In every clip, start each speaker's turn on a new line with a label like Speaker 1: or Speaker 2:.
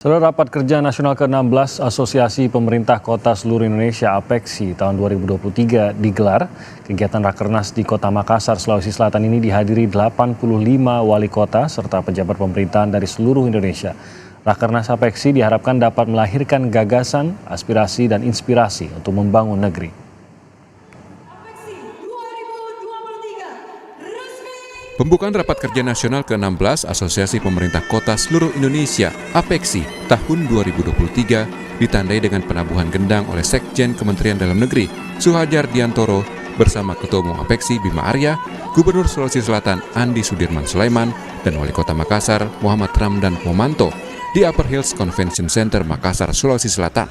Speaker 1: Saudara, Rapat Kerja Nasional ke-16 Asosiasi Pemerintah Kota Seluruh Indonesia (APEKSI) tahun 2023 digelar. Kegiatan Rakernas di Kota Makassar, Sulawesi Selatan ini dihadiri 85 wali kota serta pejabat pemerintahan dari seluruh Indonesia. Rakernas APEKSI diharapkan dapat melahirkan gagasan, aspirasi, dan inspirasi untuk membangun negeri.
Speaker 2: Pembukaan Rapat Kerja Nasional ke-16 Asosiasi Pemerintah Kota Seluruh Indonesia (APEKSI) tahun 2023 ditandai dengan penabuhan gendang oleh Sekjen Kementerian Dalam Negeri Suhajar Diantoro bersama Ketua Umum APEKSI Bima Arya, Gubernur Sulawesi Selatan Andi Sudirman Sulaiman, dan Wali Kota Makassar Muhammad Ramdan Pomanto di Upper Hills Convention Center Makassar, Sulawesi Selatan.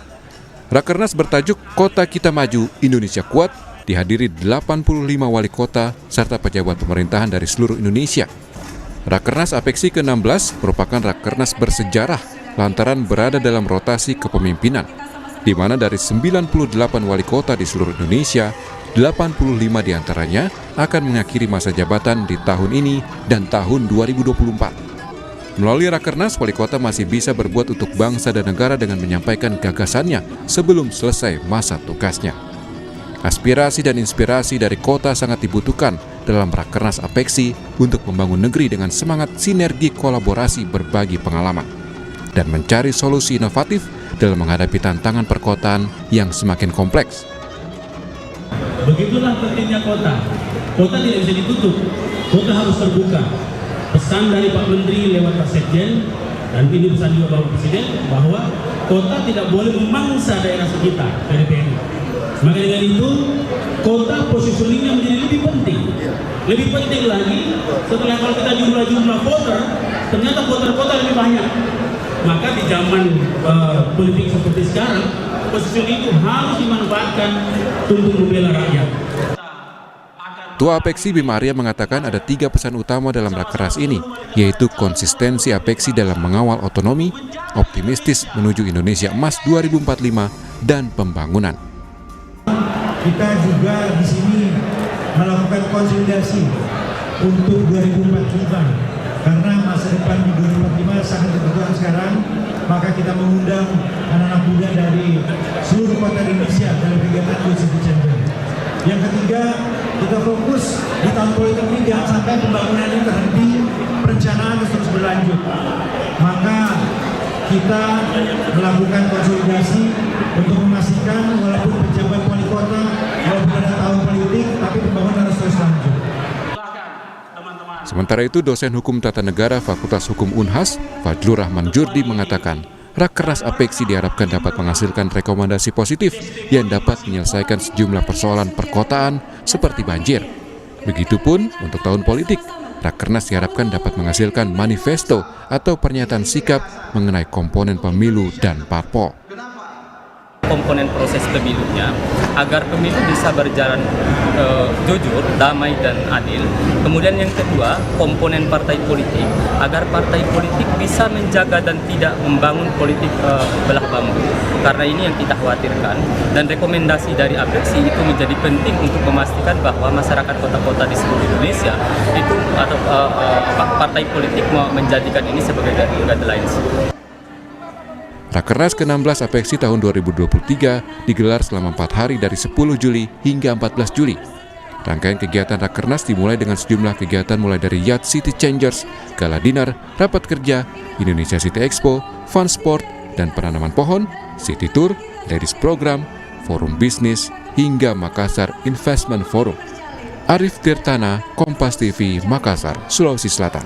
Speaker 2: Rakernas bertajuk Kota Kita Maju, Indonesia Kuat dihadiri 85 wali kota serta pejabat pemerintahan dari seluruh Indonesia. Rakernas APEKSI ke-16 merupakan rakernas bersejarah lantaran berada dalam rotasi kepemimpinan, di mana dari 98 wali kota di seluruh Indonesia, 85 diantaranya akan mengakhiri masa jabatan di tahun ini dan tahun 2024. Melalui Rakernas, wali kota masih bisa berbuat untuk bangsa dan negara dengan menyampaikan gagasannya sebelum selesai masa tugasnya. Aspirasi dan inspirasi dari kota sangat dibutuhkan dalam Rakernas APEKSI untuk membangun negeri dengan semangat sinergi kolaborasi berbagi pengalaman dan mencari solusi inovatif dalam menghadapi tantangan perkotaan yang semakin kompleks.
Speaker 3: Begitulah pentingnya kota. Kota tidak bisa ditutup, kota harus terbuka. Pesan dari Pak Menteri lewat Pak Sekjen, dan ini pesan juga Bapak Presiden, bahwa kota tidak boleh memangsa daerah sekitar dari PNI. Maka dengan itu, kota positioningnya menjadi lebih penting. Lebih penting lagi, setelah kalau kita jumlah voter, ternyata voter-voter lebih banyak. Maka di zaman politik seperti sekarang, positioning itu harus dimanfaatkan untuk membela rakyat.
Speaker 2: Ketua APEKSI Bima Arya mengatakan ada 3 pesan utama dalam Rakernas ini, yaitu konsistensi APEKSI dalam mengawal otonomi, optimistis menuju Indonesia Emas 2045, dan pembangunan.
Speaker 4: Kita juga di sini melakukan konsolidasi untuk 2045 karena masa depan di 2045 sangat dibutuhkan sekarang. Maka kita mengundang anak-anak muda dari seluruh kota Indonesia dalam kegiatan Youth Champion. Yang ketiga, kita fokus di tahun politik ini jangan sampai pembangunan ini terhenti, perencanaan terus berlanjut. Maka kita melakukan konsolidasi untuk memastikan walaupun pejabat wali kota, walaupun ada tahun politik, tapi pembangunan harus terus lanjut.
Speaker 2: Sementara itu, dosen Hukum Tata Negara Fakultas Hukum Unhas, Fadlur Rahman Jurdi mengatakan, Rakernas APEKSI diharapkan dapat menghasilkan rekomendasi positif yang dapat menyelesaikan sejumlah persoalan perkotaan seperti banjir. Begitupun untuk tahun politik, Rakernas diharapkan dapat menghasilkan manifesto atau pernyataan sikap mengenai komponen pemilu dan parpol.
Speaker 5: Komponen proses pemilunya agar pemilu bisa berjalan jujur, damai, dan adil. Kemudian yang kedua, komponen partai politik agar partai politik bisa menjaga dan tidak membangun politik belah bambu. Karena ini yang kita khawatirkan, dan rekomendasi dari APEKSI itu menjadi penting untuk memastikan bahwa masyarakat kota-kota di seluruh Indonesia itu atau partai politik menjadikan ini sebagai guidelines.
Speaker 2: Rakernas ke-16 APEKSI tahun 2023 digelar selama 4 hari dari 10 Juli hingga 14 Juli. Rangkaian kegiatan Rakernas dimulai dengan sejumlah kegiatan mulai dari Yacht City Changers, Gala Dinner, Rapat Kerja, Indonesia City Expo, Fun Sport, dan penanaman pohon, City Tour, Ladies Program, Forum Bisnis, hingga Makassar Investment Forum. Arif Tirtana, Kompas TV, Makassar, Sulawesi Selatan.